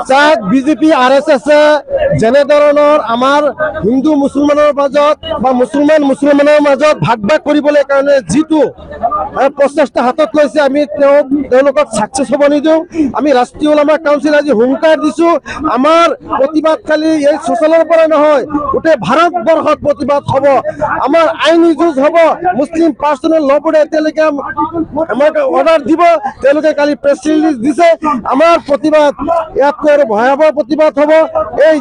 চাওক BJP RSS যেনে ধৰণৰ আমাৰ হিন্দু মুছলমানৰ মাজত বা মুছলমানৰ মাজত ভাগ ভাগ কৰিবলৈ কাৰণে যিটো প্ৰচেষ্টা হাতত লৈছে আমি তেওঁলোকক ছাকচেছ হ'ব নিদিওঁ। আমি ৰাষ্ট্ৰীয় ওলামা কাউন্সিল আজি হুংকাৰ দিছোঁ আমাৰ প্ৰতিবাদ খালি এই চচলৰ পৰা নহয় গোটেই ভাৰতবৰ্ষত প্ৰতিবাদ হ'ব। আমাৰ আইনী যুঁজ হ'ব। মুছলিম পাৰ্চনেল ল বোৰ্ডে এতিয়ালৈকে আমাক অৰ্ডাৰ দিব। তেওঁলোকে কালি প্ৰেছ ৰিলিজ দিছে। আমাৰ প্ৰতিবাদ ইয়াতকৈ আৰু ভয়াৱহ প্ৰতিবাদ হ'ব। এই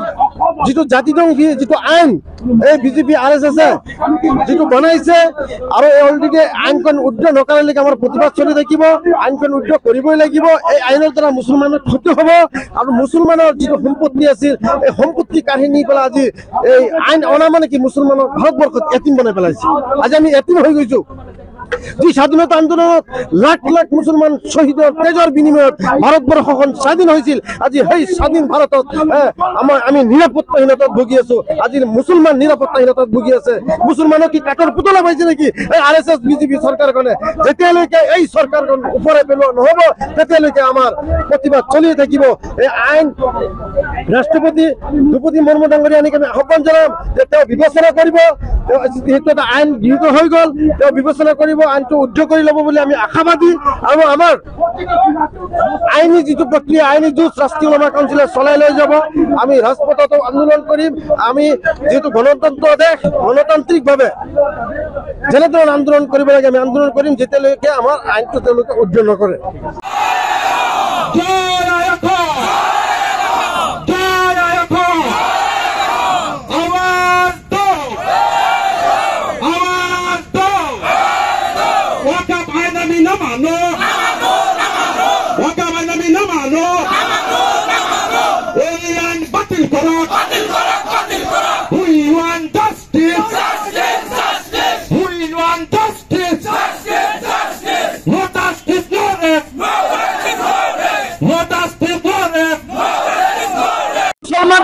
যিটো জাতিধ্বংসী যিটো আইন এই বিজেপি RSS যিটো বনাইছে আৰু এই অলৰেডি আইনখন উদ্ধ নকৰালৈকে আমাৰ প্ৰতিবাদ চলি থাকিব। আইনখন উদ্ধ কৰিবই লাগিব। এই আইনৰ দ্বাৰা মুছলমানৰ ক্ষতি হ'ব আৰু মুছলমানৰ যিটো সম্পত্তি আছিল এই সম্পত্তি কাঢ়ি নি পেলাই আজি এই আইন অনা মানে কি মুছলমানৰ ভাৰতবৰ্ষত এটিম বনাই পেলাইছে। আজি আমি এটিম হৈ গৈছোঁ। যি স্বাধীনতা আন্দোলনত লাখ লাখ মুছলমান শ্বহীদৰ তেজৰ বিনিময়ত ভাৰতবৰ্ষখন স্বাধীন হৈছিল। আজি সেই স্বাধীন ভাৰতত আমি নিৰাপত্তাহীনতাত ভুগি আছো। আজি মুছলমান নিৰাপত্তাহীনতাত ভুগি আছে। মুছলমানক কি কাঠৰ পুতলা পাইছে নেকি এই RSS বিজেপি চৰকাৰখনে? যেতিয়ালৈকে এই চৰকাৰখন ওপৰে পেলোৱা নহ'ব তেতিয়ালৈকে আমাৰ প্ৰতিবাদ চলিয়ে থাকিব। এই আইন ৰাষ্ট্ৰপতি দ্ৰৌপদী মুৰ্মু ডাঙৰীয়া আনি আমি আহ্বান জনাম যে তেওঁ বিবেচনা কৰিব। যিহেতু এটা আইন গৃহীত হৈ গ'ল তেওঁ বিবেচনা কৰিব, আইনটো উদ্ধ কৰি ল'ব বুলি আমি আশাবাদী। আৰু আমাৰ আইনী যিটো প্ৰক্ৰিয়া আইনী যুঁজ ৰাষ্ট্ৰীয় ওলামা কাউন্সিলে চলাই লৈ যাব। আমি ৰাজপথতো আন্দোলন কৰিম। আমি যিহেতু গণতন্ত্ৰ দেশ গণতান্ত্ৰিকভাৱে যেনেধৰণে আন্দোলন কৰিব লাগে আমি আন্দোলন কৰিম যেতিয়ালৈকে আমাৰ আইনটো তেওঁলোকে উদ্ধ নকৰে।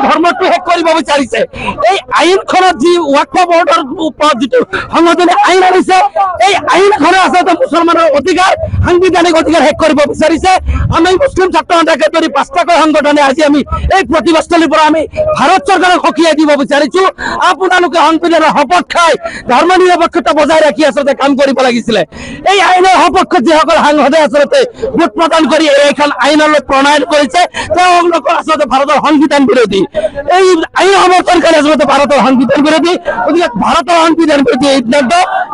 ধৰ্মটো শেষ কৰিব বিচাৰিছে। এই আইনখনত যি ৱাকফ বৰ্ডৰ ওপৰত যিটো সংশোধনী আইন আনিছে এই আইনখনে আচলতে মুছলমানৰ অধিকাৰ সাংবিধানিক অধিকাৰ শেষ কৰিব বিচাৰিছে। আমি মুছলিম ছাত্ৰ সন্থাকে ধৰি 5টাকৈ সংগঠনে আজি আমি এই প্ৰতিবাদস্থলীৰ পৰা আমি ভাৰত চৰকাৰক সকীয়াই দিব বিচাৰিছো। আপোনালোকে সংবিধানৰ শপত খাই ধৰ্ম নিৰপেক্ষতা বজাই ৰাখি আচলতে কাম কৰিব লাগিছিলে। এই আইনৰ সপক্ষত যিসকল সাংসদে আচলতে ভোট প্ৰদান কৰি এইখন আইনলৈ প্ৰণয়ন কৰিছে তেওঁলোকৰ আচলতে ভাৰতৰ সংবিধান বিৰোধী। এই আইন সমৰ্থনকাৰী আচলতে ভাৰতৰ সংবিধান বিৰোধী। গতিকে ভাৰতৰ সংবিধান বিৰোধী এই সিদ্ধান্ত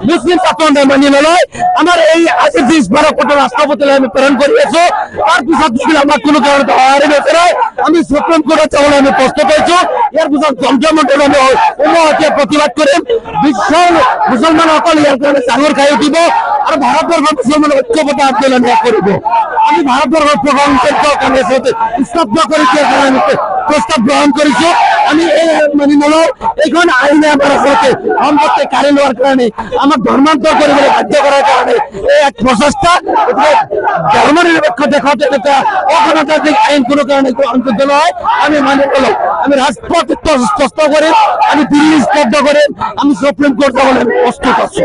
মুছলিম ছাত্ৰ সন্থাই মানি নলয়। আমাৰ এই আজি যি স্মাৰকপত্ৰ ৰাষ্ট্ৰপতিলৈ আমি প্ৰেৰণ কৰি আছো তাৰ পিছত যদি আমাক কোনো কাৰণত সঁহাৰি নকৰে আমি সুপ্ৰিম কোৰ্টত যাবলৈ আমি প্ৰস্তুত হৈছো। ইয়াৰ পিছত যন্ত্ৰমন্ত্ৰত আমি উমৈহতীয়া প্ৰতিবাদ কৰিম। বিশ্বৰ মুছলমানসকল ইয়াৰ কাৰণে জাঙুৰ খাই উঠিব আৰু ভাৰতবৰ্ষৰ মুছলমানৰ ঐক্যবদ্ধ আন্দোলন শেষ কৰিব। আমি ভাৰতবৰ্ষৰ প্ৰধানমন্ত্ৰীৰ কাৰণে স্তব্ধ কৰি দিয়াৰ কাৰণে প্ৰস্তাৱ গ্ৰহণ কৰিছো। আমি এই মানি নলওঁ। এইখন আইনে আমাৰ আচলতে সম্পত্তি কাঢ়ি লোৱাৰ কাৰণে আমাক ধৰ্মান্তৰ কৰিবলৈ বাধ্য কৰাৰ কাৰণে এই এক প্ৰচেষ্টা। গতিকে ধৰ্ম নিৰপেক্ষ দেশত এনেকুৱা অগণতান্ত্ৰিক আইন কোনো কাৰণে অন্তৰ্ভুক্ত নহয়। আমি মানি নলওঁ। আমি ৰাজপথ স্পষ্ট কৰিম। আমি দিল্লী স্তব্ধ কৰিম। আমি সুপ্ৰিম কোৰ্ট যাবলৈ প্ৰস্তুত আছো।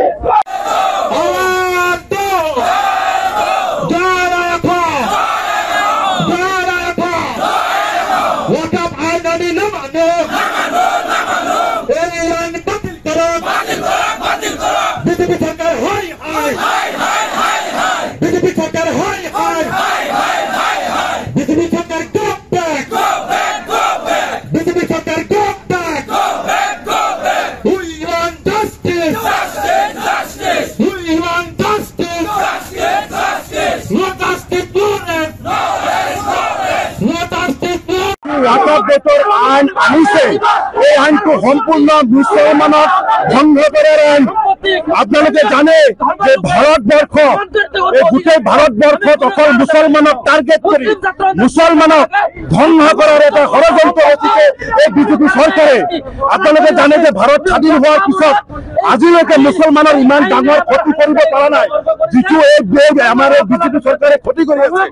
আইন আনিছে এই আইনটো সম্পূৰ্ণ মুছলমানক ভংগ কৰাৰ আইন। আপোনালোকে জানে যে ভাৰতবৰ্ষ এই গোটেই ভাৰতবৰ্ষত অকল মুছলমানক টাৰ্গেট কৰি মুছলমানক ধ্বংস কৰাৰ এটা ষড়যন্ত্ৰ হৈছে এই বিজেপি চৰকাৰে। আপোনালোকে জানে যে ভাৰত স্বাধীন হোৱাৰ পিছত আজিলৈকে মুছলমানৰ ইমান ডাঙৰ ক্ষতি কৰিব পৰা নাই যিটো এই আমাৰ এই বিজেপি চৰকাৰে ক্ষতি কৰি আছে।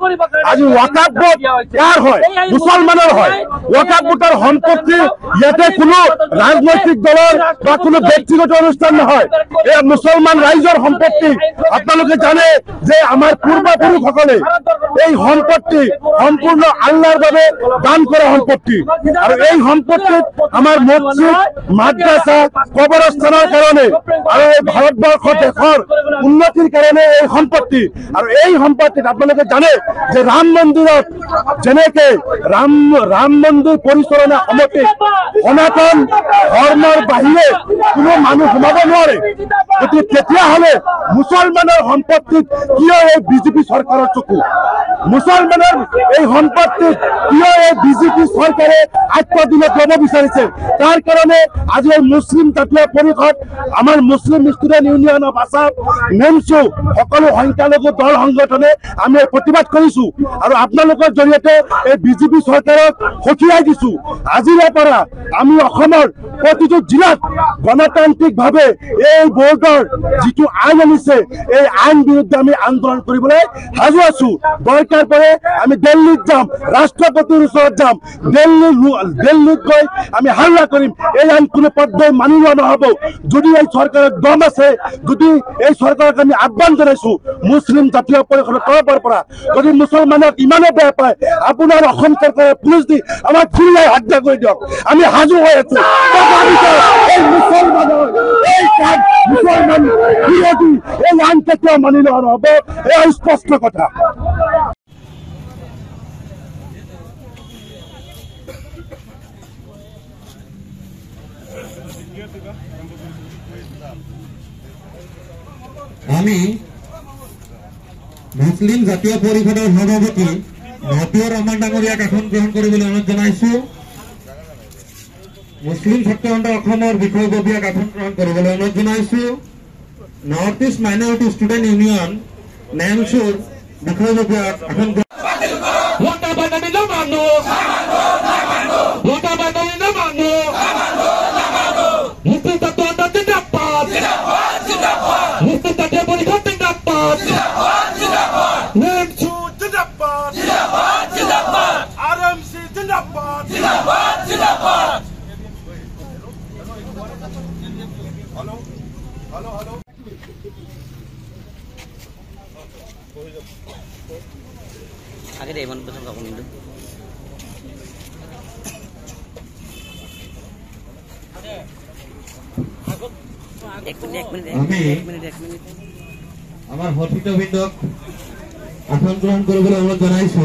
আজি ৱাকাফ বোৰ্ড কাৰ হয়? মুছলমানৰ হয়। ৱাকাফ বোৰ্ডৰ সম্পত্তি ইয়াতে কোনো ৰাজনৈতিক দলৰ বা কোনো ব্যক্তিগত অনুষ্ঠান নহয়। এই মুছলমান ৰাইজৰ সম্পত্তি আপোনালোকে জানে যে আমাৰ পূৰ্বপুৰুষসকলে এই সম্পত্তি সম্পূৰ্ণ আল্লাহৰ বাবে দান কৰা সম্পত্তি আৰু এই সম্পত্তিত আমাৰ মছজিদ মাদ্ৰাছা কবৰস্থানৰ কাৰণে আৰু এই ভাৰতবৰ্ষ দেশৰ উন্নতিৰ কাৰণে এই সম্পত্তি আৰু এই সম্পত্তিত আপোনালোকে জানে যে ৰাম মন্দিৰত যেনেকে ৰাম মন্দিৰ পৰিচালনা সমিতি সনাতন ধৰ্মৰ বাহিৰে কোনো মানুহ সোমাব নোৱাৰে গতিকে তেতিয়াহ'লে মুছলমানৰ সম্পত্তিত কিয় এই বিজেপি চৰকাৰৰ চকু মুছলমানৰ এই সম্পত্তিত কিয় এই বিজেপি চৰকাৰে আত্মদিনত ল'ব বিচাৰিছে তাৰ কাৰণে আজি মুছলিম জাতীয় পৰিষদ আমাৰ মুছলিম ষ্টুডেণ্ট ইউনিয়ন অফ আছাম নেমচু সকলো সংখ্যালঘু দল সংগঠনে আমি প্ৰতিবাদ কৰিছো আৰু আপোনালোকৰ জৰিয়তে এই বিজেপি চৰকাৰক সকীয়াই দিছো আজিৰে পৰা আমি অসমৰ প্ৰতিটো জিলাত গণতান্ত্ৰিকভাৱে এই বোৰ্ডৰ যিটো আইন আনিছে এই আইন বিৰুদ্ধে আমি আন্দোলন কৰিবলৈ সাজু আছো দৰকাৰ পৰে আমি দিল্লীত যাম ৰাষ্ট্ৰপতিৰ ওচৰত যাম দিল্লীত গৈ আমি হাল্লা কৰিম এই আইন কোনো পৰ্যায়ত মানি লোৱা নহ'ব যদি এই চৰকাৰৰ দম আছে যদি এই চৰকাৰক আমি আহ্বান জনাইছো মুছলিম জাতীয় পৰিষদৰ তৰফৰ পৰা যদি মুছলমানক ইমানে বেয়া পায় আপোনাৰ অসম চৰকাৰে পুলিচ দি আমাক চিলাই হত্যা কৰি দিয়ক আমি সাজু হৈ আছো এই মুছলমানৰ এই কাম মুছলমান বিৰোধী এই আইন কেতিয়াও মানি লোৱা নহ'ব এয়া স্পষ্ট কথা আমি মুছলিম জাতীয় পৰিষদৰ সভাপতি মতিউৰ ৰহমান ডাঙৰীয়াক আসন গ্ৰহণ কৰিবলৈ অনুৰোধ জনাইছো মুছলিম ছাত্ৰ সন্থা অসমৰ বিষয়ববীয়াক আসন গ্ৰহণ কৰিবলৈ অনুৰোধ জনাইছো north east minority student union নেমচুৰ বিষয়ববীয়াক আসন আগে দে মন পছন্দ কৰুন কিন্তু এক মিনিট আমাৰ সতীৰ্থবৃন্দক আসন গ্ৰহণ কৰিবলৈ অনুৰোধ জনাইছো